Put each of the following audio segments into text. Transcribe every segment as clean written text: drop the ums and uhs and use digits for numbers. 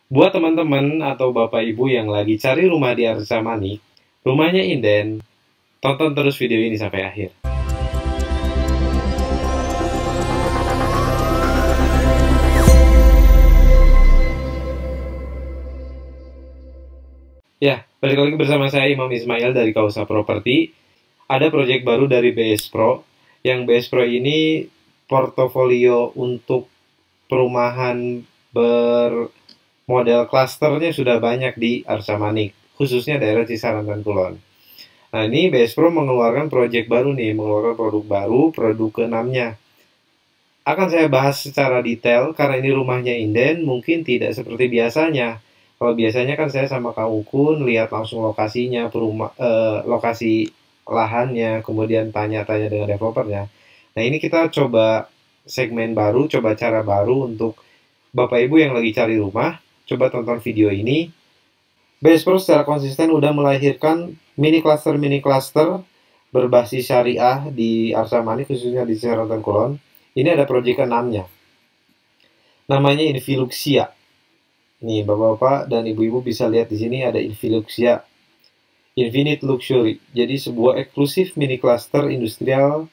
Buat teman-teman atau Bapak Ibu yang lagi cari rumah di Arca Manik, rumahnya inden, tonton terus video ini sampai akhir. Ya, balik lagi bersama saya Imam Ismail dari Kausa Property. Ada proyek baru dari BS Pro, yang BS Pro ini portofolio untuk perumahan bermodel klasternya sudah banyak di Arca Manik, khususnya daerah Cisaran dan Kulon. Nah, ini BS Pro mengeluarkan proyek baru nih, mengeluarkan produk baru, produk ke-6-nya. Akan saya bahas secara detail, karena ini rumahnya inden, mungkin tidak seperti biasanya. Kalau biasanya kan saya sama Kang Ukun lihat langsung lokasinya, lokasi lahannya, kemudian tanya-tanya dengan developernya. Nah, ini kita coba segmen baru, coba cara baru untuk Bapak Ibu yang lagi cari rumah. Coba tonton video ini. BS Pro secara konsisten udah melahirkan mini cluster berbasis syariah di Arca Manik, khususnya di Cisaran dan Kulon. Ini ada proyek ke-6-nya. Namanya Infiluxia. Nih, Bapak-bapak dan Ibu-ibu bisa lihat di sini ada Infiluxia Infinite Luxury. Jadi sebuah eksklusif mini cluster industrial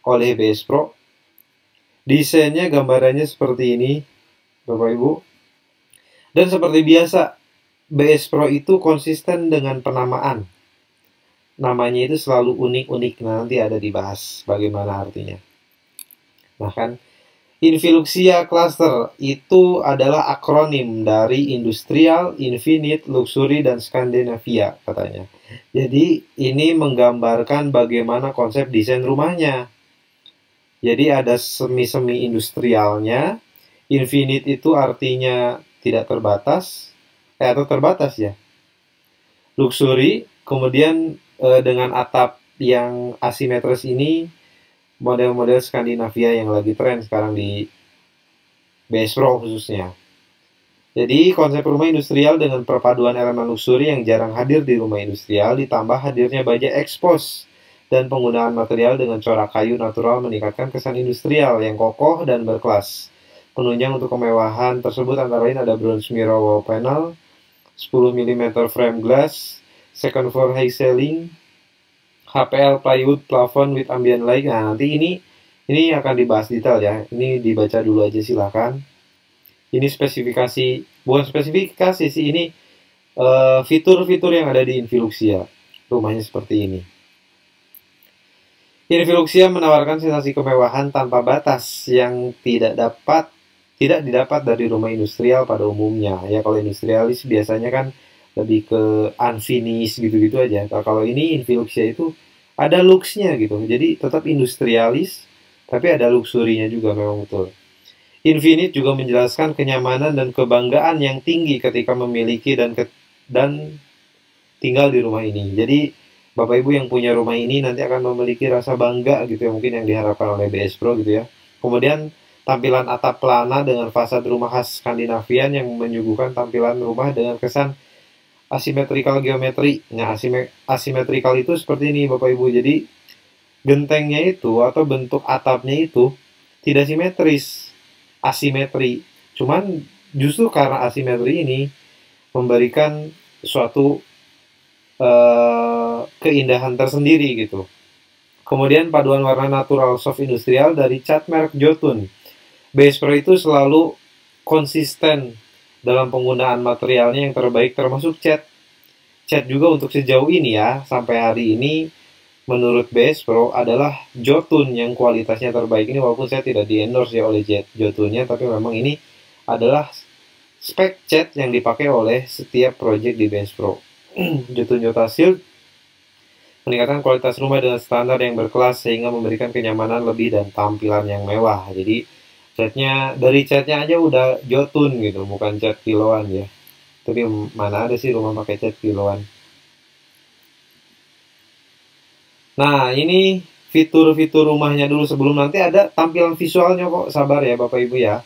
oleh BS Pro. Desainnya, gambarannya seperti ini, Bapak Ibu. Dan seperti biasa, BS Pro itu konsisten dengan penamaan. Namanya itu selalu unik-unik, nanti ada dibahas bagaimana artinya. Bahkan Infiluxia Cluster itu adalah akronim dari Industrial, Infinite, Luxury, dan Scandinavia katanya. Jadi ini menggambarkan bagaimana konsep desain rumahnya. Jadi ada semi-semi industrialnya. Infinite itu artinya tidak terbatas, atau terbatas ya. Luxury, kemudian dengan atap yang asimetris ini, model-model Skandinavia yang lagi tren sekarang di BS Pro khususnya. Jadi konsep rumah industrial dengan perpaduan elemen luxury yang jarang hadir di rumah industrial, ditambah hadirnya baja expose dan penggunaan material dengan corak kayu natural meningkatkan kesan industrial yang kokoh dan berkelas. Penunjang untuk kemewahan tersebut antara lain ada bronze mirror wall panel, 10 mm frame glass, second floor high ceiling, HPL plywood plafon with ambient light. Nah, nanti ini akan dibahas detail ya. Ini dibaca dulu aja silahkan. Ini spesifikasi, bukan spesifikasi sih, ini fitur-fitur yang ada di Infiluxia. Rumahnya seperti ini. Infiluxia menawarkan sensasi kemewahan tanpa batas yang tidak didapat dari rumah industrial pada umumnya. Ya, kalau industrialis biasanya kan lebih ke unfinished gitu-gitu aja. Kalau ini Infiluxia itu ada looks-nya gitu. Jadi tetap industrialis, tapi ada luxury-nya juga memang betul. Infinite juga menjelaskan kenyamanan dan kebanggaan yang tinggi ketika memiliki dan tinggal di rumah ini. Jadi Bapak Ibu yang punya rumah ini nanti akan memiliki rasa bangga gitu ya, mungkin yang diharapkan oleh BS Pro gitu ya. Kemudian tampilan atap pelana dengan fasad rumah khas Skandinavian yang menyuguhkan tampilan rumah dengan kesan asimetrikal geometri. Nah, asimetrikal itu seperti ini Bapak Ibu. Jadi gentengnya itu atau bentuk atapnya itu tidak simetris, asimetri. Cuman justru karena asimetri ini memberikan suatu keindahan tersendiri gitu. Kemudian paduan warna natural soft industrial dari cat merek Jotun. BS Pro itu selalu konsisten dalam penggunaan materialnya yang terbaik termasuk cat. Cat juga untuk sejauh ini ya, sampai hari ini menurut BS Pro adalah Jotun yang kualitasnya terbaik ini, walaupun saya tidak di-endorse ya oleh Jotunnya, tapi memang ini adalah spek cat yang dipakai oleh setiap project di BS Pro. Jotun Jota Shield meningkatkan kualitas rumah dengan standar yang berkelas sehingga memberikan kenyamanan lebih dan tampilan yang mewah. Jadi dari catnya aja udah Jotun gitu, bukan cat kiloan ya. Tapi mana ada sih rumah pakai cat kiloan. Nah, ini fitur-fitur rumahnya dulu sebelum nanti ada tampilan visualnya kok. Sabar ya Bapak Ibu ya.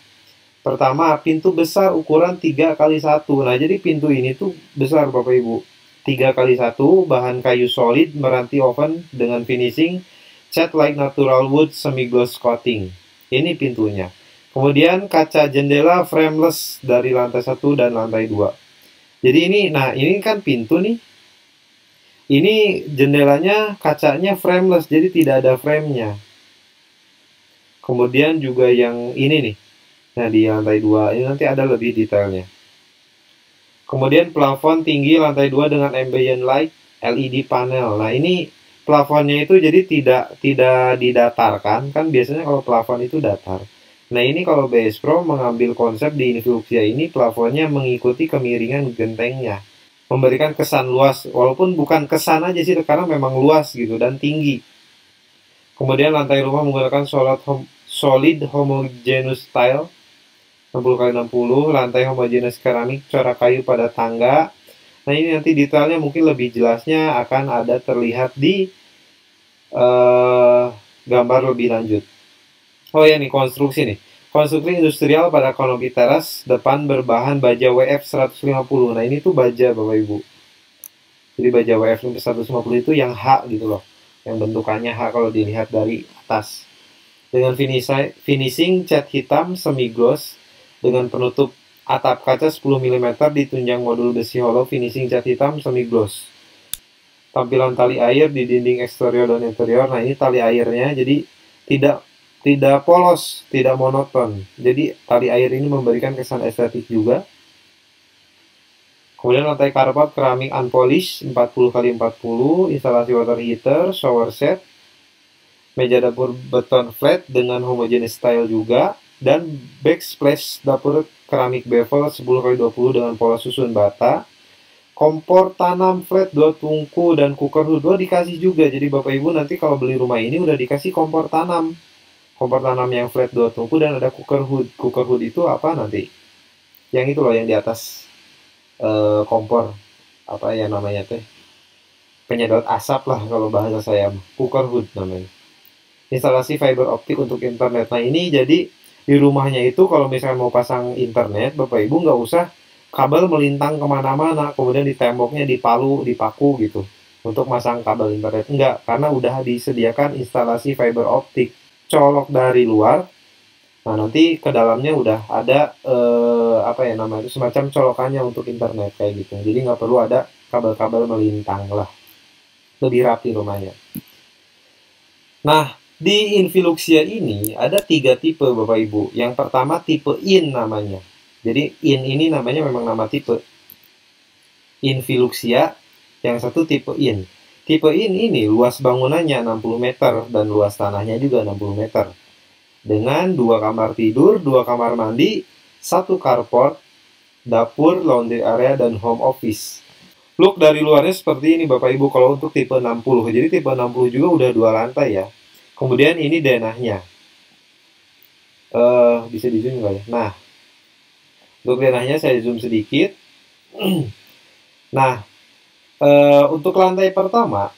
Pertama, pintu besar ukuran 3x1. Nah, jadi pintu ini tuh besar Bapak Ibu. 3x1, bahan kayu solid, meranti oven dengan finishing cat like natural wood semi gloss coating. Ini pintunya. Kemudian kaca jendela frameless dari lantai 1 dan lantai 2. Jadi ini kan pintu nih. Ini jendelanya kacanya frameless, jadi tidak ada frame-nya. Kemudian juga yang ini nih. Nah, di lantai 2 ini nanti ada lebih detailnya. Kemudian plafon tinggi lantai 2 dengan ambient light LED panel. Nah, ini plafonnya itu jadi tidak didatarkan. Kan biasanya kalau plafon itu datar. Nah, ini kalau BS Pro mengambil konsep di Infiluxia ini, plafonnya mengikuti kemiringan gentengnya. Memberikan kesan luas, walaupun bukan kesan aja sih, karena memang luas gitu dan tinggi. Kemudian lantai rumah menggunakan solid homogeneous tile 60x60, lantai homogeneous keramik, corak kayu pada tangga. Nah, ini nanti detailnya mungkin lebih jelasnya akan ada terlihat di gambar lebih lanjut. Oh ya nih, konstruksi nih. Konstruksi industrial pada kanopi teras depan berbahan baja WF 150. Nah, ini tuh baja Bapak Ibu. Jadi baja WF 150 itu yang H gitu loh. Yang bentukannya H kalau dilihat dari atas. Dengan finishing cat hitam semi gloss dengan penutup atap kaca 10 mm ditunjang modul besi hollow finishing cat hitam semi gloss. Tampilan tali air di dinding eksterior dan interior. Nah, ini tali airnya jadi tidak polos, tidak monoton. Jadi tali air ini memberikan kesan estetik juga. Kemudian lantai karpet keramik unpolished 40x40, instalasi water heater, shower set, meja dapur beton flat dengan homogeneous style juga, dan backsplash dapur keramik bevel 10x20 dengan pola susun bata. Kompor tanam flat 2 tungku dan cooker hood 2 dikasih juga. Jadi Bapak Ibu nanti kalau beli rumah ini udah dikasih kompor tanam. Kompor tanam yang flat 2 tungku dan ada cooker hood. Cooker hood itu apa nanti? Yang itu loh yang di atas kompor. Apa ya namanya teh? Penyedot asap lah kalau bahasa saya. Cooker hood namanya. Instalasi fiber optik untuk internet. Nah, ini jadi di rumahnya itu kalau misalnya mau pasang internet, Bapak Ibu nggak usah kabel melintang kemana-mana, kemudian di temboknya dipaku gitu untuk masang kabel internet. Enggak, karena udah disediakan instalasi fiber optik. Colok dari luar. Nah, nanti ke dalamnya udah ada apa ya namanya itu semacam colokannya untuk internet kayak gitu. Jadi nggak perlu ada kabel-kabel melintang lah. Lebih rapi rumahnya. Nah, di Infiluxia ini ada 3 tipe Bapak Ibu. Yang pertama tipe in namanya. Jadi in ini namanya memang nama tipe. Infiluxia. Yang satu tipe in. Tipe in ini luas bangunannya 60 meter dan luas tanahnya juga 60 meter. Dengan 2 kamar tidur, 2 kamar mandi, 1 carport, dapur, laundry area, dan home office. Look dari luarnya seperti ini Bapak Ibu kalau untuk tipe 60. Jadi tipe 60 juga udah 2 lantai ya. Kemudian ini denahnya. Bisa di zoom nggak ya? Nah, untuk denahnya saya zoom sedikit. Nah, untuk lantai pertama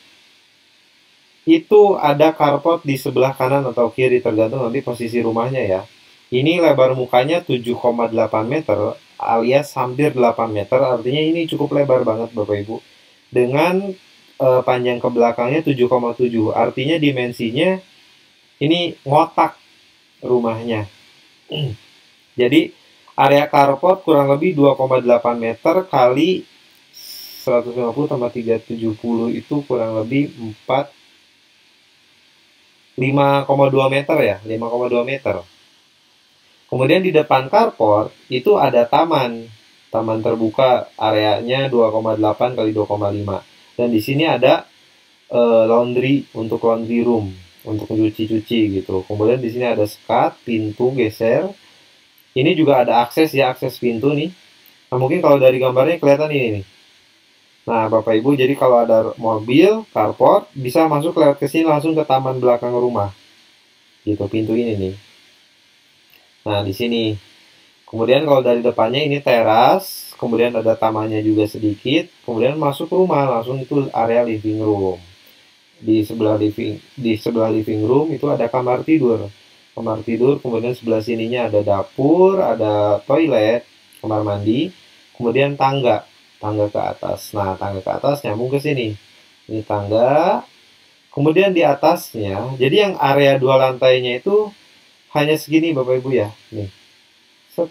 itu ada carport di sebelah kanan atau kiri tergantung nanti posisi rumahnya ya. Ini lebar mukanya 7,8 meter alias hampir 8 meter, artinya ini cukup lebar banget Bapak Ibu. Dengan panjang ke belakangnya 7,7, artinya dimensinya ini ngotak rumahnya. Jadi area carport kurang lebih 2,8 meter kali 150 tambah 370 itu kurang lebih 5,2 meter ya, 5,2 meter. Kemudian di depan carport itu ada taman terbuka, areanya 2,8 kali 2,5. Dan di sini ada laundry untuk laundry room, untuk cuci-cuci gitu. Kemudian di sini ada skat, pintu geser. Ini juga ada akses ya, akses pintu nih. Nah, mungkin kalau dari gambarnya kelihatan ini nih. Nah, Bapak Ibu, jadi kalau ada mobil, carport, bisa masuk lewat ke sini langsung ke taman belakang rumah. Gitu, pintu ini nih. Nah, di sini. Kemudian kalau dari depannya ini teras, kemudian ada tamannya juga sedikit, kemudian masuk rumah, langsung itu area living room. Di sebelah living room itu ada kamar tidur. Kamar tidur, kemudian sebelah sininya ada dapur, ada toilet, kamar mandi, kemudian tangga ke atas. Nah, tangga ke atas nyambung ke sini. Ini tangga. Kemudian di atasnya, jadi yang area 2 lantainya itu hanya segini Bapak Ibu ya. Nih. Set,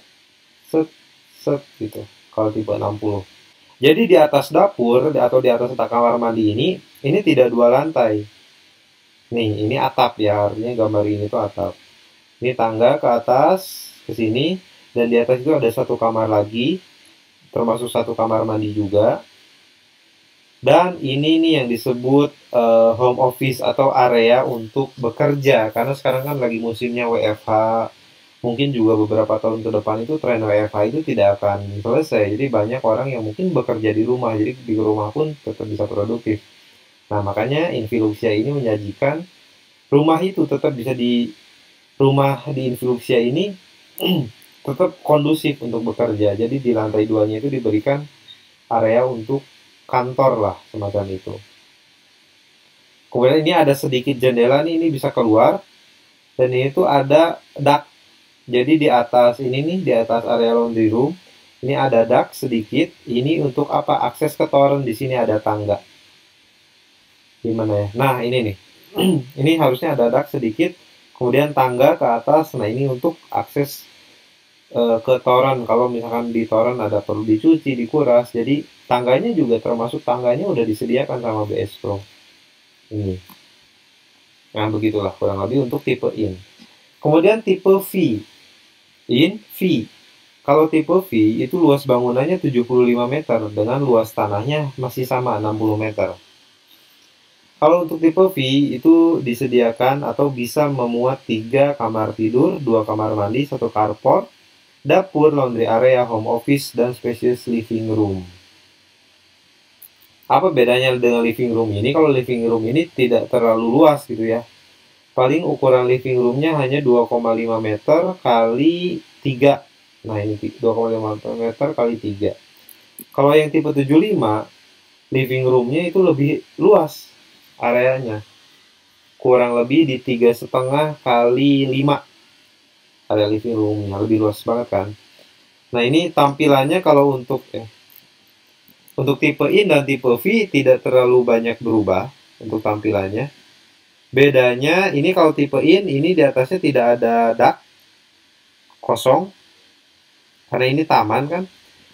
set, set gitu. Kalau tipe 60. Jadi di atas dapur atau di atas kamar mandi ini tidak 2 lantai. Nih, ini atap ya, artinya gambar ini tuh atap. Ini tangga ke atas, ke sini, dan di atas itu ada satu kamar lagi, termasuk satu kamar mandi juga. Dan ini nih yang disebut home office atau area untuk bekerja, karena sekarang kan lagi musimnya WFH. Mungkin juga beberapa tahun ke depan itu tren WFH itu tidak akan selesai. Jadi banyak orang yang mungkin bekerja di rumah, jadi di rumah pun tetap bisa produktif. Nah, makanya Infiluxia ini menyajikan rumah itu tetap bisa rumah di Infiluxia ini tetap kondusif untuk bekerja. Jadi di lantai 2-nya itu diberikan area untuk kantor lah, semacam itu. Kemudian ini ada sedikit jendela nih, ini bisa keluar. Dan ini tuh ada dak. Jadi di atas ini nih, di atas area laundry room, ini ada dak sedikit. Ini untuk apa? Akses ke toren. Di sini ada tangga. Gimana ya? Nah, ini nih. Ini harusnya ada dak sedikit, kemudian tangga ke atas. Nah, ini untuk akses ke toren. Kalau misalkan di toren ada perlu dicuci, dikuras. Jadi tangganya juga termasuk tangganya udah disediakan sama BS Pro. Ini. Nah, begitulah kurang lebih untuk tipe in. Kemudian tipe V. In V. Kalau tipe V itu luas bangunannya 75 meter dengan luas tanahnya masih sama 60 meter. Kalau untuk tipe V itu disediakan atau bisa memuat 3 kamar tidur, 2 kamar mandi, 1 carport, dapur, laundry area, home office, dan spacious living room. Apa bedanya dengan living room ini? Kalau living room ini tidak terlalu luas gitu ya. Paling ukuran living roomnya hanya 2,5 meter kali 3. Nah, ini 2,5 meter kali 3. Kalau yang tipe 75, living roomnya itu lebih luas areanya. Kurang lebih di 3,5 kali 5 area living roomnya. Lebih luas banget kan. Nah, ini tampilannya kalau untuk tipe in dan tipe V tidak terlalu banyak berubah untuk tampilannya. Bedanya ini kalau tipe in ini di atasnya tidak ada dak, kosong, karena ini taman kan.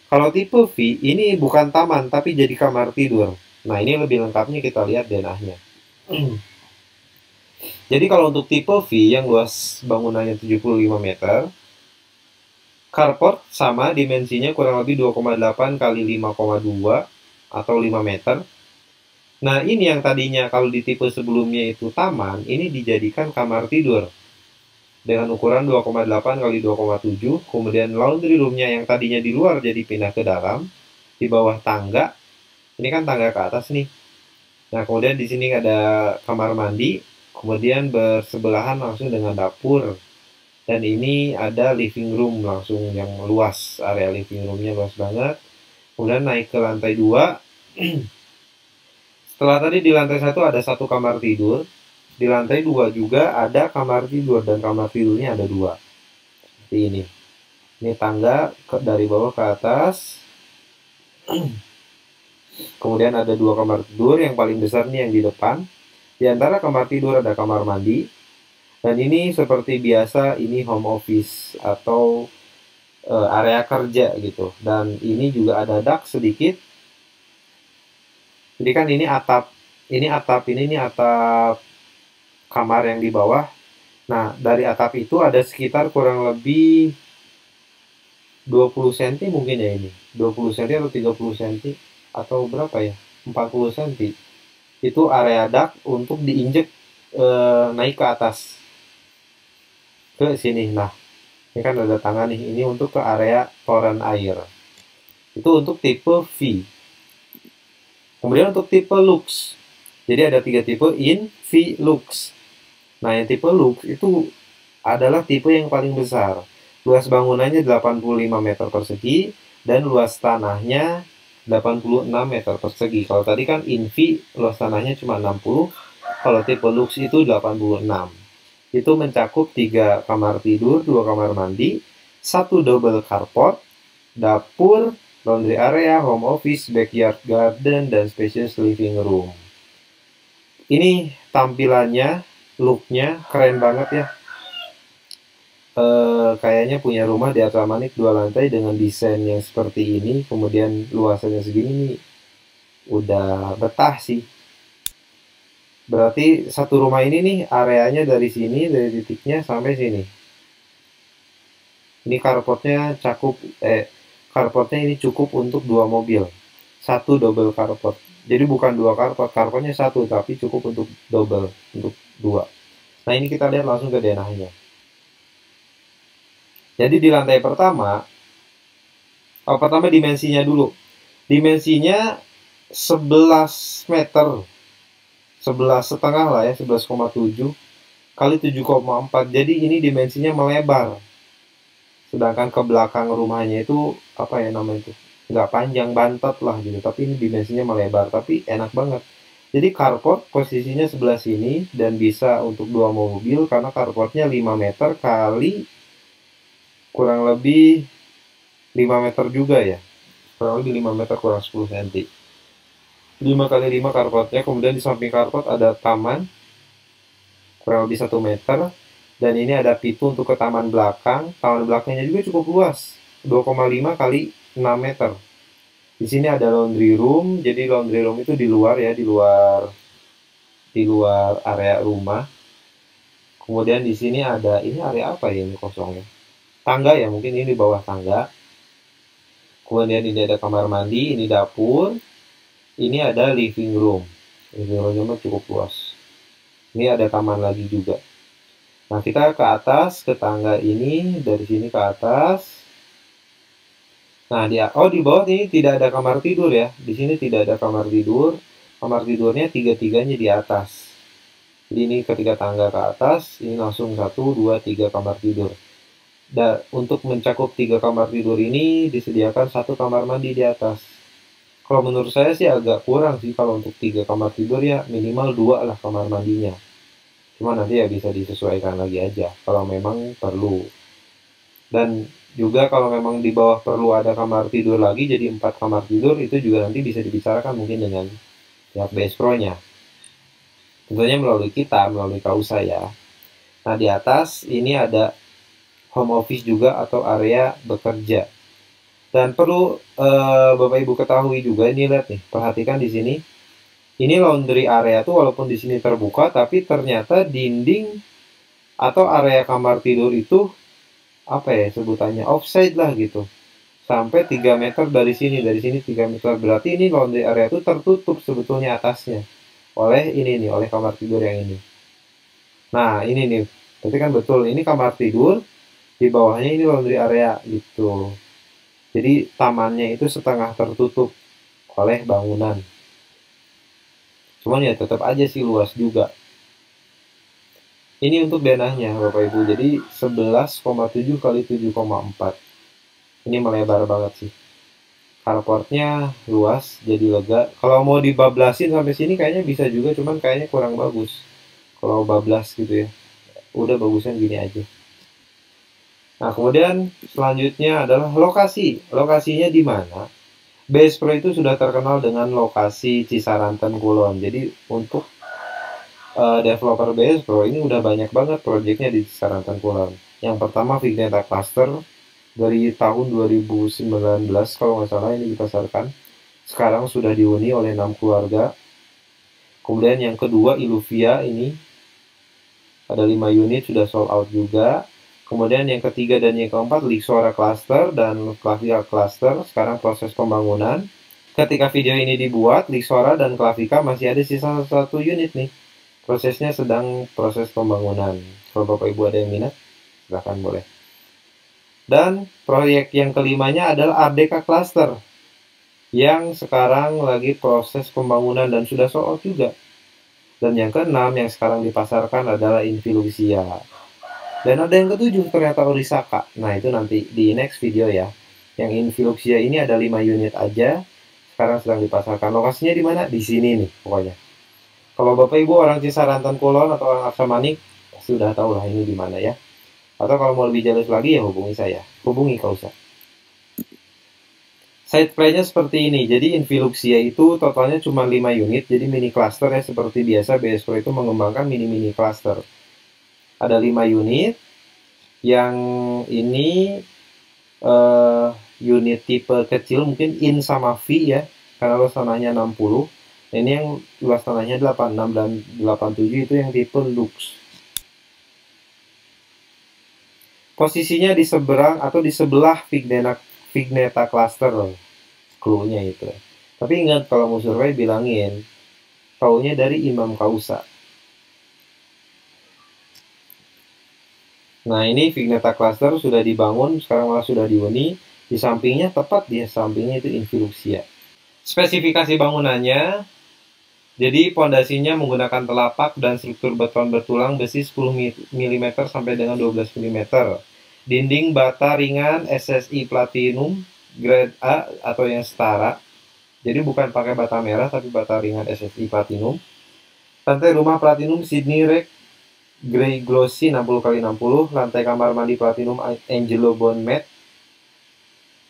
Kalau tipe V ini bukan taman tapi jadi kamar tidur. Nah, ini lebih lengkapnya kita lihat denahnya. Jadi kalau untuk tipe V yang luas bangunannya 75 meter, carport sama dimensinya kurang lebih 2,8 kali 5,2 atau 5 meter. Nah, ini yang tadinya kalau di tipe sebelumnya itu taman, ini dijadikan kamar tidur dengan ukuran 2,8 kali 2,7. Kemudian laundry roomnya yang tadinya di luar jadi pindah ke dalam, di bawah tangga. Ini kan tangga ke atas nih. Nah, kemudian di sini ada kamar mandi, kemudian bersebelahan langsung dengan dapur. Dan ini ada living room langsung yang luas, area living roomnya luas banget. Kemudian naik ke lantai 2. Setelah tadi di lantai 1 ada 1 kamar tidur, di lantai 2 juga ada kamar tidur dan kamar tidurnya ada 2. Seperti ini. Ini tangga dari bawah ke atas. Kemudian ada 2 kamar tidur, yang paling besar nih yang di depan. Di antara kamar tidur ada kamar mandi. Dan ini seperti biasa, ini home office atau area kerja gitu. Dan ini juga ada dak sedikit. Jadi kan ini atap kamar yang di bawah. Nah, dari atap itu ada sekitar kurang lebih 20 cm mungkin ya ini. 20 cm atau 30 cm atau berapa ya? 40 cm. Itu area dak untuk diinjek naik ke atas. Ke sini. Nah, ini kan ada tangan nih. Ini untuk ke area toren air. Itu untuk tipe V. Kemudian untuk tipe Lux. Jadi ada 3 tipe, in, V, Lux. Nah, yang tipe Lux itu adalah tipe yang paling besar. Luas bangunannya 85 meter persegi dan luas tanahnya 86 meter persegi. Kalau tadi kan in V luas tanahnya cuma 60, kalau tipe Lux itu 86. Itu mencakup 3 kamar tidur, 2 kamar mandi, 1 double carport, dapur, laundry area, home office, backyard garden, dan spacious living room. Ini tampilannya, looknya keren banget ya. kayaknya punya rumah di Arsa Manik 2 lantai dengan desain yang seperti ini, kemudian luasannya segini nih, udah betah sih. Berarti satu rumah ini nih areanya dari sini, dari titiknya sampai sini. Ini carportnya ini cukup untuk 2 mobil. Satu double carport. Jadi bukan 2 carport, carportnya satu tapi cukup untuk double, untuk 2. Nah, ini kita lihat langsung ke denahnya. Jadi di lantai pertama, pertama dimensinya dulu. Dimensinya 11 meter. 11,5 lah ya, 11,7 kali 7,4. Jadi ini dimensinya melebar. Sedangkan ke belakang rumahnya itu apa ya namanya itu? Nggak panjang bantet lah gitu, tapi ini dimensinya melebar, tapi enak banget. Jadi carport posisinya sebelah sini dan bisa untuk 2 mobil karena carportnya 5 meter kali kurang lebih 5 meter juga ya. Kurang lebih 5 meter kurang 10 cm. 5 kali 5 carportnya, kemudian di samping carport ada taman kurang lebih 1 meter, dan ini ada pintu untuk ke taman belakang. Taman belakangnya juga cukup luas, 2,5 kali 6 meter. Di sini ada laundry room, jadi laundry room itu di luar ya, di luar area rumah. Kemudian di sini ada, ini area apa ya ini kosongnya? Tangga ya, mungkin ini di bawah tangga. Kemudian ini ada kamar mandi, ini dapur. Ini ada living room. Living roomnya cukup luas. Ini ada taman lagi juga. Nah, kita ke atas, ke tangga ini, dari sini ke atas. Nah, di bawah ini tidak ada kamar tidur ya. Di sini tidak ada kamar tidur. Kamar tidurnya tiga-tiganya di atas. Jadi ini ketika tangga ke atas, ini langsung 1, 2, 3 kamar tidur. Dan untuk mencakup 3 kamar tidur ini, disediakan 1 kamar mandi di atas. Kalau menurut saya sih agak kurang sih, kalau untuk 3 kamar tidur ya minimal 2 lah kamar mandinya. Cuma nanti ya bisa disesuaikan lagi aja kalau memang perlu. Dan juga kalau memang di bawah perlu ada kamar tidur lagi jadi 4 kamar tidur, itu juga nanti bisa dibicarakan mungkin dengan pihak BS Pro-nya. Tentunya melalui kita, melalui Kausa ya. Nah, di atas ini ada home office juga atau area bekerja. Dan perlu Bapak Ibu ketahui juga, ini lihat nih, perhatikan di sini. Ini laundry area tuh walaupun di sini terbuka, tapi ternyata dinding atau area kamar tidur itu apa ya sebutannya, offside lah gitu. Sampai 3 meter dari sini 3 meter. Berarti ini laundry area itu tertutup sebetulnya atasnya oleh ini nih, oleh kamar tidur yang ini. Nah, ini nih. Berarti kan betul, ini kamar tidur, di bawahnya ini laundry area gitu. Jadi tamannya itu setengah tertutup oleh bangunan. Cuman ya tetap aja sih luas juga. Ini untuk denahnya Bapak Ibu. Jadi 11,7 kali 7,4. Ini melebar banget sih. Carportnya luas, jadi lega. Kalau mau dibablasin sampai sini kayaknya bisa juga, cuman kayaknya kurang bagus. Kalau bablas gitu ya. Udah bagusnya gini aja. Nah, kemudian selanjutnya adalah lokasi. Lokasinya di mana? BS Pro itu sudah terkenal dengan lokasi Cisaranten Kulon. Jadi untuk developer BS Pro ini udah banyak banget proyeknya di Cisaranten Kulon. Yang pertama Vigneta Cluster dari tahun 2019 kalau nggak salah ini dipasarkan. Sekarang sudah dihuni oleh 6 keluarga. Kemudian yang kedua Illuvia ini ada 5 unit sudah sold out juga. Kemudian yang ketiga dan yang keempat Lixora Cluster dan Clavia Cluster sekarang proses pembangunan. Ketika video ini dibuat, Lixora dan Clavika masih ada sisa 1 unit nih. Prosesnya sedang proses pembangunan. Kalau Bapak Ibu ada yang minat, silahkan boleh. Dan proyek yang kelimanya adalah Ardeka Cluster yang sekarang lagi proses pembangunan dan sudah sold out juga. Dan yang keenam yang sekarang dipasarkan adalah Infiluxia. Dan ada yang ketujuh ternyata Orisaka. Nah, itu nanti di next video ya. Yang Infiluxia ini ada 5 unit aja. Sekarang sedang dipasarkan. Lokasinya di mana? Di sini nih pokoknya. Kalau Bapak Ibu orang Cisaranten Kulon atau orang Arsa Manik, pasti udah tahu lah ini di mana ya. Atau kalau mau lebih jelas lagi ya hubungi saya. Hubungi Kausa. Side plan-nya seperti ini. Jadi Infiluxia itu totalnya cuma 5 unit. Jadi mini cluster ya, seperti biasa BS Pro itu mengembangkan mini-mini cluster. Ada 5 unit Yang ini unit tipe kecil mungkin in sama V ya, karena luas tanahnya 60. Ini yang luas tanahnya 86 dan 87 itu yang tipe Lux. Posisinya di seberang atau di sebelah Vignetta cluster, clue-nya itu. Tapi ingat kalau mau survei bilangin taunya dari Imam Kausa. Nah, ini Vignetta cluster sudah dibangun, sekarang malah sudah dihuni. Di sampingnya, tepat di sampingnya itu Infiluxia. Spesifikasi bangunannya, jadi pondasinya menggunakan telapak dan struktur beton bertulang besi 10 mm sampai dengan 12 mm. Dinding bata ringan SSI Platinum grade A atau yang setara. Jadi bukan pakai bata merah tapi bata ringan SSI Platinum. Lantai rumah Platinum Sydney Rec Grey Glossy 60x60. Lantai kamar mandi Platinum Angelo Bond Matte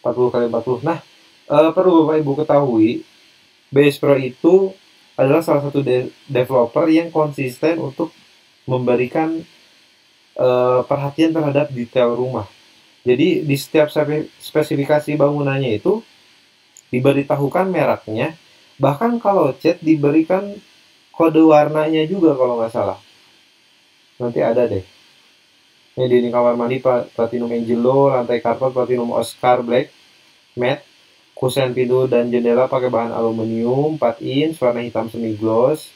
40x40. Nah, perlu Bapak Ibu ketahui, BS Pro itu adalah salah satu developer yang konsisten untuk memberikan perhatian terhadap detail rumah. Jadi di setiap spesifikasi bangunannya itu diberitahukan mereknya, bahkan kalau cat diberikan kode warnanya juga kalau nggak salah. Nanti ada deh. Ini dinding kamar mandi Platinum Angelo, lantai karpet Platinum Oscar Black Matte, kusen pintu dan jendela pakai bahan aluminium 4 inch warna hitam semi gloss.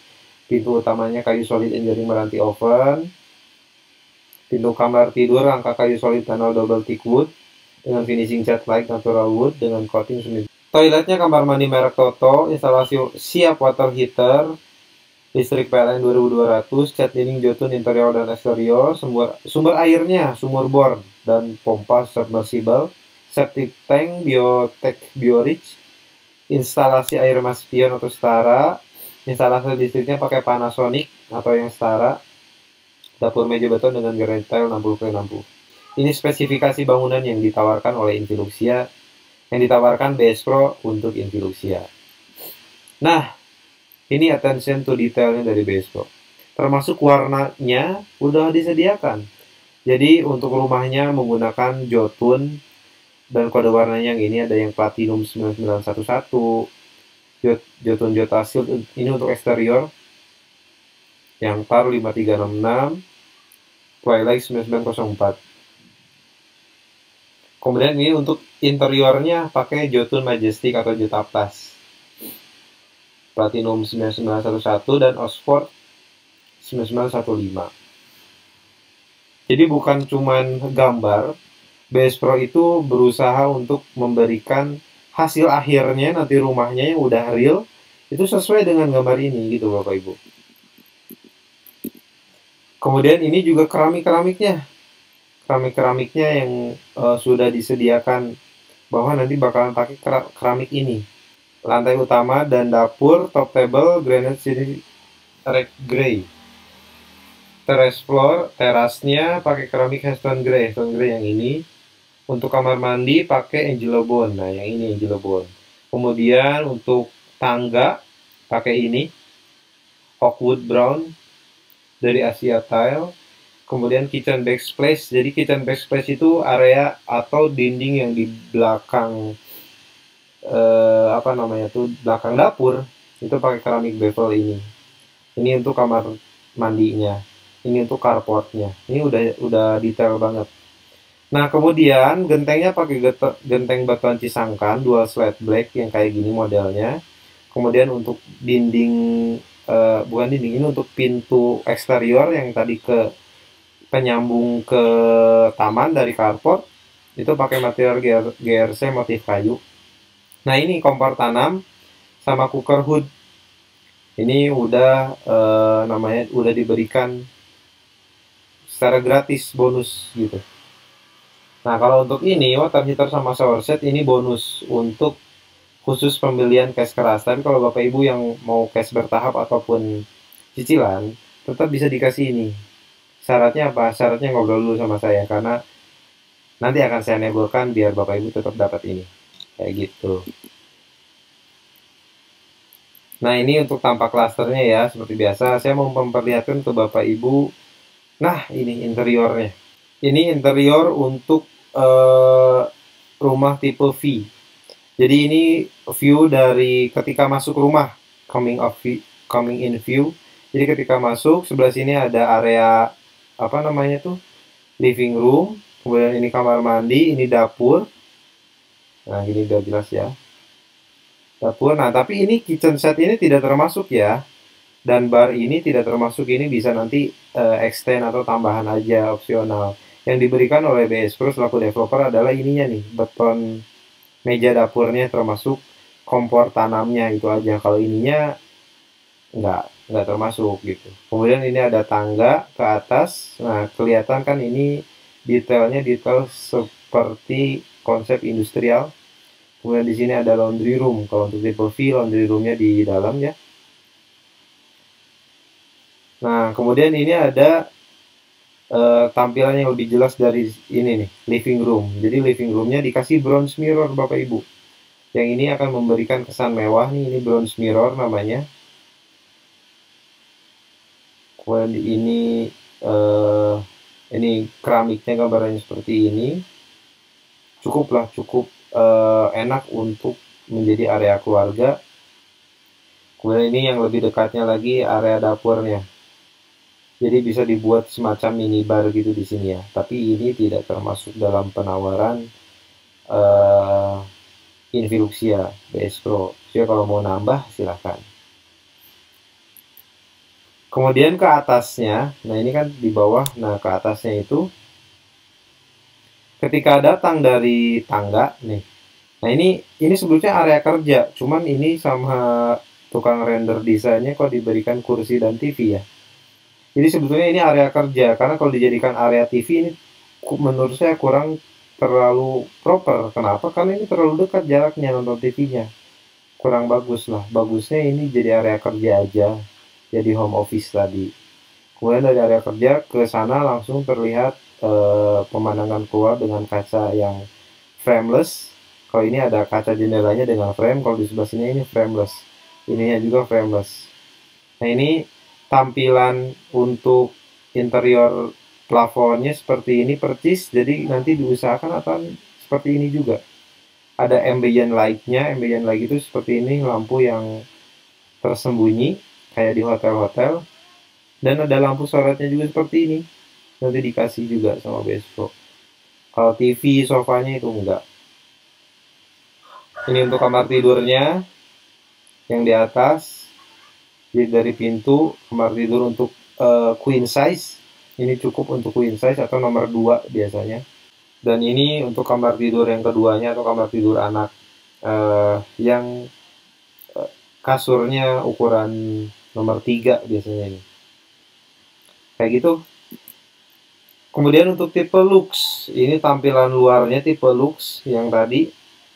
Pintu utamanya kayu solid engineering meranti oven. Pintu kamar tidur rangka kayu solid panel double thick wood dengan finishing cat like natural wood dengan coating semi. Toiletnya kamar mandi merek Toto, instalasi siap water heater, listrik PLN 2200, cat dinding jotun interior dan eksterior, sumber airnya sumur bor dan pompa submersible, septic tank Biotech Biorich, instalasi air mas pion atau setara, instalasi listriknya pakai Panasonic atau yang setara, dapur meja beton dengan granite tile 60x60. Ini spesifikasi bangunan yang ditawarkan oleh Infiluxia, yang ditawarkan BS Pro untuk Infiluxia. Nah, ini attention to detailnya dari BS Pro. Termasuk warnanya udah disediakan. Jadi untuk rumahnya menggunakan jotun dan kode warnanya yang ini ada yang Platinum 9911, jotun Jota Shield ini untuk eksterior, yang PAR 5366, Twilight 9904. Kemudian ini untuk interiornya pakai jotun Majestic atau Jota Plus, Platinum 9911 dan Oxford 9915. Jadi bukan cuman gambar, BS Pro itu berusaha untuk memberikan hasil akhirnya nanti rumahnya yang udah real itu sesuai dengan gambar ini gitu Bapak Ibu. Kemudian ini juga keramiknya yang sudah disediakan bahwa nanti bakalan pakai keramik ini. Lantai utama dan dapur top table granite Sydney Rec Grey. Terrace floor, terasnya pakai keramik stone grey yang ini. Untuk kamar mandi pakai Angelo Bond. Nah, yang ini Angelo Bond. Kemudian untuk tangga pakai ini Oakwood Brown dari Asia Tile. Kemudian kitchen backsplash. Jadi kitchen backsplash itu area atau dinding yang di belakang belakang dapur itu pakai keramik bevel ini. Ini untuk kamar mandinya. Ini untuk carportnya. Ini udah detail banget. Nah, kemudian gentengnya pakai genteng batuan Cisangkan dual slate black yang kayak gini modelnya. Kemudian untuk dinding bukan dinding, ini untuk pintu eksterior yang tadi ke penyambung ke taman dari carport itu pakai material GRC motif kayu. Nah, ini kompor tanam sama cooker hood. Ini udah udah diberikan secara gratis bonus gitu. Nah, kalau untuk ini water heater sama shower set ini bonus untuk khusus pembelian cash keras. Tapi kalau Bapak Ibu yang mau cash bertahap ataupun cicilan, tetap bisa dikasih ini. Syaratnya apa? Syaratnya ngobrol dulu sama saya karena nanti akan saya nebulkan biar Bapak Ibu tetap dapat ini. Kayak gitu. Nah, ini untuk tampak klasternya ya, seperti biasa. Saya mau memperlihatkan ke Bapak Ibu. Nah, ini interiornya. Ini interior untuk rumah tipe V. Jadi ini view dari ketika masuk rumah, coming in view. Jadi ketika masuk, sebelah sini ada area apa namanya tuh, living room. Kemudian ini kamar mandi, ini dapur. Nah, ini udah jelas ya, dapur. Nah, tapi ini kitchen set ini tidak termasuk ya. Dan bar ini tidak termasuk, ini bisa nanti extend atau tambahan aja, opsional. Yang diberikan oleh BS Pro selaku developer adalah ininya nih, beton meja dapurnya termasuk kompor tanamnya, itu aja. Kalau ininya nggak termasuk gitu. Kemudian ini ada tangga ke atas. Nah, kelihatan kan ini detailnya detail seperti konsep industrial. Kemudian di sini ada laundry room. Kalau untuk tipe V, laundry roomnya di dalam ya. Nah, kemudian ini ada tampilan yang lebih jelas dari ini nih, living room. Jadi living roomnya dikasih bronze mirror Bapak Ibu. Yang ini akan memberikan kesan mewah nih, ini bronze mirror namanya. Kemudian ini keramiknya gambarannya seperti ini. Cukup enak untuk menjadi area keluarga. Kemudian ini yang lebih dekatnya lagi area dapurnya. Jadi bisa dibuat semacam minibar gitu di sini ya. Tapi ini tidak termasuk dalam penawaran Infiluxia BS Pro. Jadi kalau mau nambah silahkan. Kemudian ke atasnya, nah ini kan di bawah, nah ke atasnya itu ketika datang dari tangga nih. Nah ini sebetulnya area kerja, cuman ini sama tukang render desainnya kok diberikan kursi dan TV ya. Jadi sebetulnya ini area kerja, karena kalau dijadikan area TV ini menurut saya kurang terlalu proper. Kenapa? Karena ini terlalu dekat jaraknya nonton TV-nya. Kurang bagus lah. Bagusnya ini jadi area kerja aja. Jadi home office tadi. Kemudian dari area kerja ke sana langsung terlihat pemandangan keluar dengan kaca yang frameless. Kalau ini ada kaca jendelanya dengan frame, kalau di sebelah sini ini frameless. Ininya juga frameless. Nah ini tampilan untuk interior plafonnya seperti ini percis, jadi nanti diusahakan akan seperti ini juga. Ada ambient light-nya, ambient light itu seperti ini, lampu yang tersembunyi kayak di hotel-hotel. Dan ada lampu sorotnya juga seperti ini, nanti dikasih juga sama BS Pro. Kalau TV sofanya itu enggak. Ini untuk kamar tidurnya yang di atas. Jadi dari pintu kamar tidur untuk queen size, ini cukup untuk queen size atau nomor 2 biasanya. Dan ini untuk kamar tidur yang keduanya atau kamar tidur anak yang kasurnya ukuran nomor 3 biasanya ini. Kayak gitu. Kemudian untuk tipe Lux, ini tampilan luarnya tipe Lux yang tadi.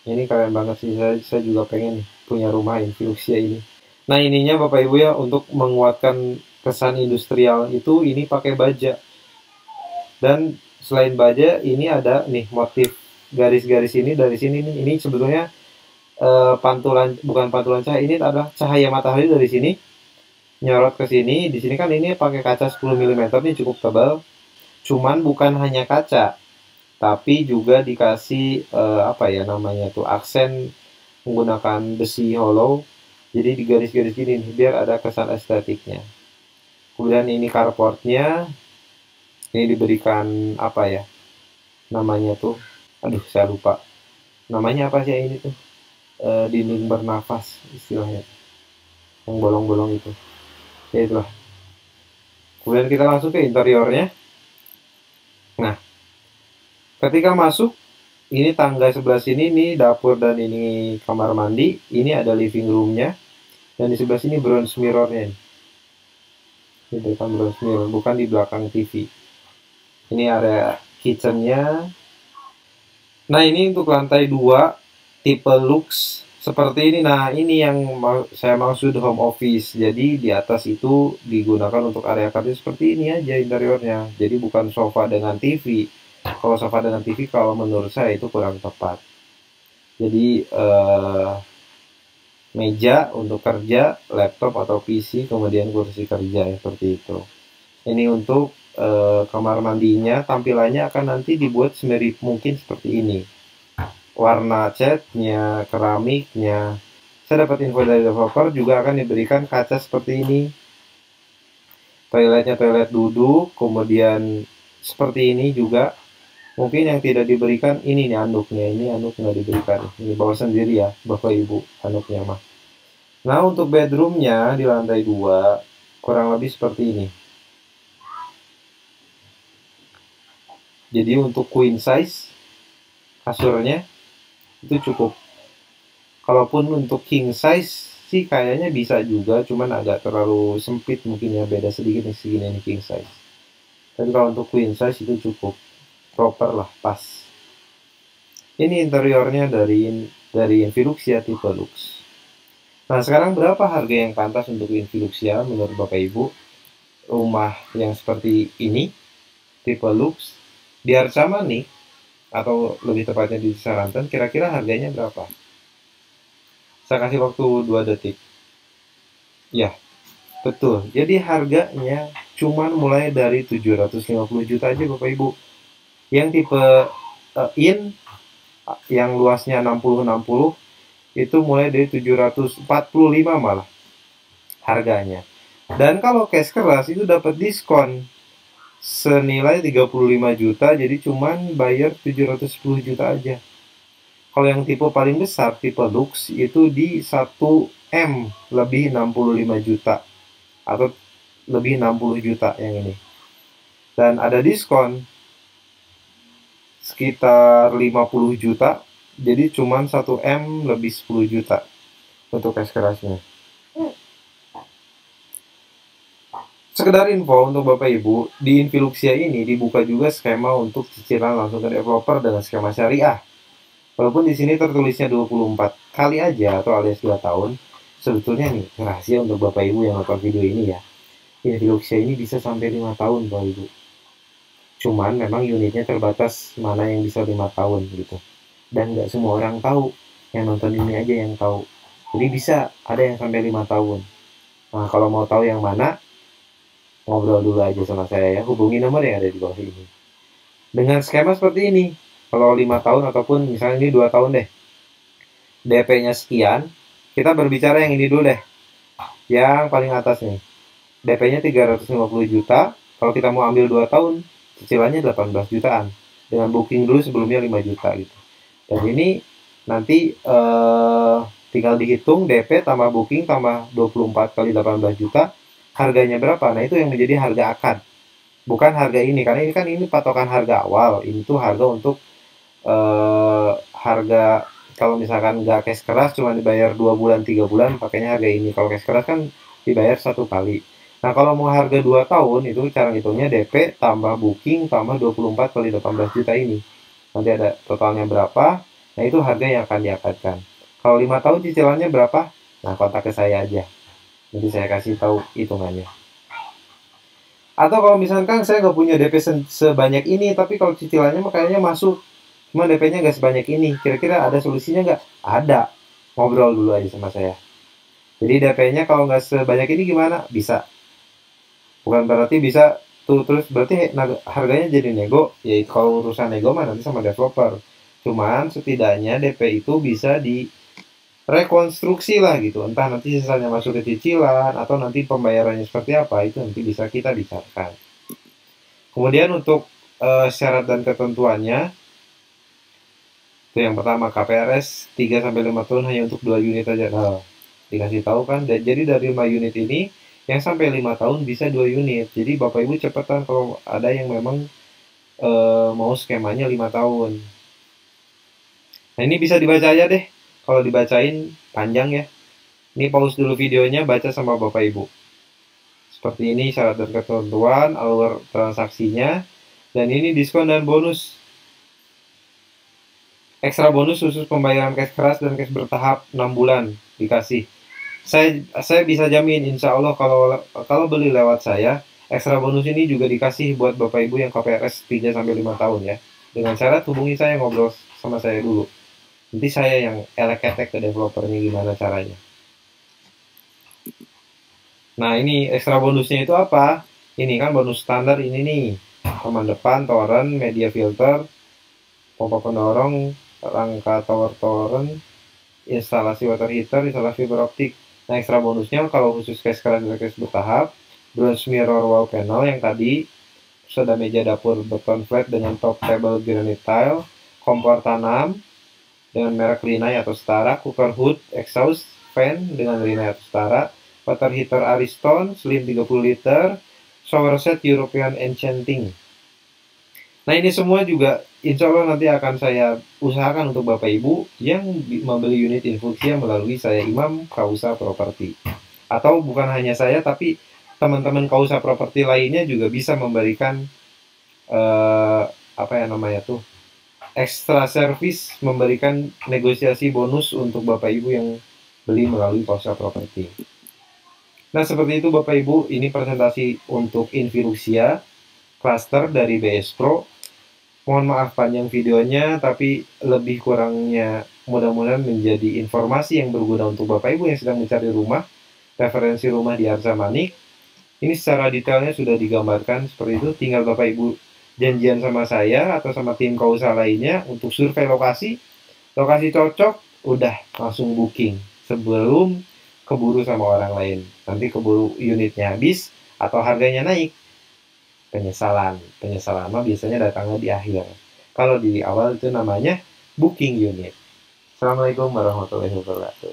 Ini keren banget sih, saya juga pengen punya rumah Infiluxia ini. Nah ininya Bapak Ibu ya, untuk menguatkan kesan industrial itu ini pakai baja. Dan selain baja ini ada nih motif garis-garis ini dari sini nih. Ini sebetulnya pantulan, bukan pantulan cahaya, ini adalah cahaya matahari dari sini nyorot ke sini. Di sini kan ini pakai kaca 10 mm ini cukup tebal. Cuman bukan hanya kaca, tapi juga dikasih apa ya namanya tuh, aksen menggunakan besi hollow. Jadi di garis-garis gini nih, biar ada kesan estetiknya. Kemudian ini carportnya, ini diberikan apa ya namanya tuh, aduh saya lupa namanya apa sih ini tuh, dinding bernafas istilahnya, yang bolong-bolong itu ya itulah. Kemudian kita langsung ke interiornya. Nah ketika masuk, ini tangga sebelah sini, ini dapur dan ini kamar mandi, ini ada living roomnya. Dan di sebelah sini bronze mirrornya. Ini belakang bronze mirror, bukan di belakang TV. Ini area kitchennya. Nah ini untuk lantai 2 tipe Lux seperti ini. Nah ini yang saya maksud home office. Jadi di atas itu digunakan untuk area kerja seperti ini aja interiornya. Jadi bukan sofa dengan TV. Kalau sofa dengan TV kalau menurut saya itu kurang tepat. Jadi meja untuk kerja, laptop atau PC, kemudian kursi kerja seperti itu. Ini untuk kamar mandinya tampilannya akan nanti dibuat semirip mungkin seperti ini. Warna catnya, keramiknya. Saya dapat info dari developer juga akan diberikan kaca seperti ini. Toiletnya toilet duduk, kemudian seperti ini juga. Mungkin yang tidak diberikan ini nih anduknya, ini anduk nggak diberikan. Ini bawa sendiri ya, bapak ibu anduknya mah. Nah untuk bedroomnya di lantai 2 kurang lebih seperti ini. Jadi untuk queen size kasurnya itu cukup. Kalaupun untuk king size sih kayaknya bisa juga, cuman agak terlalu sempit mungkin ya, beda sedikit nih segini nih king size. Tapi kalau untuk queen size itu cukup proper lah, pas. Ini interiornya dari Infiluxia tipe Lux. Nah sekarang berapa harga yang pantas untuk Infiluxia menurut Bapak Ibu? Rumah yang seperti ini tipe Lux di Arca Manik, atau lebih tepatnya di Sarantan, kira-kira harganya berapa? Saya kasih waktu 2 detik. Ya, betul. Jadi harganya cuman mulai dari 750 juta aja Bapak Ibu. Yang tipe in yang luasnya 60-60 itu mulai dari 745 malah harganya. Dan kalau cash keras itu dapat diskon senilai 35 juta, jadi cuman bayar 710 juta aja. Kalau yang tipe paling besar, tipe Lux, itu di 1M lebih 65 juta atau lebih 60 juta yang ini. Dan ada diskon sekitar 50 juta, jadi cuman 1M lebih 10 juta untuk cash kerasnya. Sekedar info untuk Bapak Ibu, di Infiluxia ini dibuka juga skema untuk cicilan langsung ke developer dengan skema syariah. Walaupun di sini tertulisnya 24 kali aja atau alias 2 tahun, sebetulnya nih rahasia untuk Bapak Ibu yang nonton video ini ya. Infiluxia ini bisa sampai 5 tahun Bapak Ibu. Cuman memang unitnya terbatas mana yang bisa 5 tahun gitu. Dan nggak semua orang tahu. Yang nonton ini aja yang tahu. Jadi bisa ada yang sampai 5 tahun. Nah kalau mau tahu yang mana, ngobrol dulu aja sama saya ya. Hubungi nomor yang ada di bawah ini. Dengan skema seperti ini, kalau 5 tahun ataupun misalnya ini 2 tahun deh, DP-nya sekian, kita berbicara yang ini dulu deh. Yang paling atas nih. DP-nya 350 juta. Kalau kita mau ambil 2 tahun, cicilannya 18 jutaan. Dengan booking dulu sebelumnya 5 juta gitu. Dan ini nanti tinggal dihitung DP tambah booking tambah 24 kali 18 juta. Harganya berapa? Nah itu yang menjadi harga akad. Bukan harga ini. Karena ini kan ini patokan harga awal. Ini tuh harga untuk harga kalau misalkan nggak cash keras cuma dibayar 2 bulan 3 bulan pakainya harga ini. Kalau cash keras kan dibayar 1 kali. Nah kalau mau harga 2 tahun itu cara hitungnya DP tambah booking tambah 24 kali 18 juta ini. Nanti ada totalnya berapa. Nah itu harga yang akan diakadkan. Kalau 5 tahun cicilannya berapa? Nah kontak ke saya aja. Nanti saya kasih tahu hitungannya. Atau kalau misalkan saya nggak punya DP sebanyak ini tapi kalau cicilannya makanya masuk. Cuma DP-nya nggak sebanyak ini. Kira-kira ada solusinya nggak? Ada. Ngobrol dulu aja sama saya. Jadi DP-nya kalau nggak sebanyak ini gimana? Bisa. Bukan berarti bisa tuh terus berarti harganya jadi nego. Ya kalau urusan nego mah nanti sama developer. Cuman setidaknya DP itu bisa direkonstruksi lah gitu. Entah nanti sisanya masuk ke cicilan atau nanti pembayarannya seperti apa itu nanti bisa kita bicarakan. Kemudian untuk syarat dan ketentuannya. Itu yang pertama, KPRS 3-5 tahun hanya untuk 2 unit aja. Nah, dikasih tahu kan, jadi dari 5 unit ini yang sampai 5 tahun bisa 2 unit. Jadi Bapak Ibu cepetan kalau ada yang memang mau skemanya 5 tahun. Nah ini bisa dibaca aja deh. Kalau dibacain panjang ya. Ini pause dulu videonya, baca sama Bapak Ibu. Seperti ini syarat dan ketentuan, alur transaksinya. Dan ini diskon dan bonus. Ekstra bonus khusus pembayaran cash keras dan cash bertahap 6 bulan dikasih. Saya bisa jamin insya Allah kalau beli lewat saya, ekstra bonus ini juga dikasih buat Bapak Ibu yang KPRS 3-5 tahun ya. Dengan syarat hubungi saya, ngobrol sama saya dulu. Nanti saya yang elek-elek ke developernya gimana caranya. Nah ini ekstra bonusnya itu apa? Ini kan bonus standar ini nih. Paman depan, torrent, media filter, pompa pendorong, rangka tower torrent, instalasi water heater, instalasi fiber optik. Nah, ekstra bonusnya kalau khusus case kalian case bertahap, bronze mirror wall panel yang tadi, terus ada meja dapur beton flat dengan top table granite tile, kompor tanam dengan merek Rinnai atau setara, cooker hood, exhaust fan dengan Rinnai atau setara, water heater Ariston, slim 30 liter, shower set European Enchanting. Nah, ini semua juga insya Allah nanti akan saya usahakan untuk Bapak Ibu yang membeli unit Infusia melalui saya Imam Kausa Property. Atau bukan hanya saya, tapi teman-teman Kausa Property lainnya juga bisa memberikan apa ya namanya tuh, extra service, memberikan negosiasi bonus untuk Bapak Ibu yang beli melalui Kausa Property. Nah, seperti itu Bapak Ibu, ini presentasi untuk Infusia cluster dari BS Pro. Mohon maaf panjang videonya, tapi lebih kurangnya mudah-mudahan menjadi informasi yang berguna untuk Bapak Ibu yang sedang mencari rumah, referensi rumah di Arsa Manik. Ini secara detailnya sudah digambarkan seperti itu, tinggal Bapak Ibu janjian sama saya atau sama tim Kausa lainnya untuk survei lokasi cocok, udah langsung booking sebelum keburu sama orang lain. Nanti keburu unitnya habis atau harganya naik, penyesalan mah biasanya datangnya di akhir. Kalau di awal itu namanya booking unit. Assalamualaikum warahmatullahi wabarakatuh.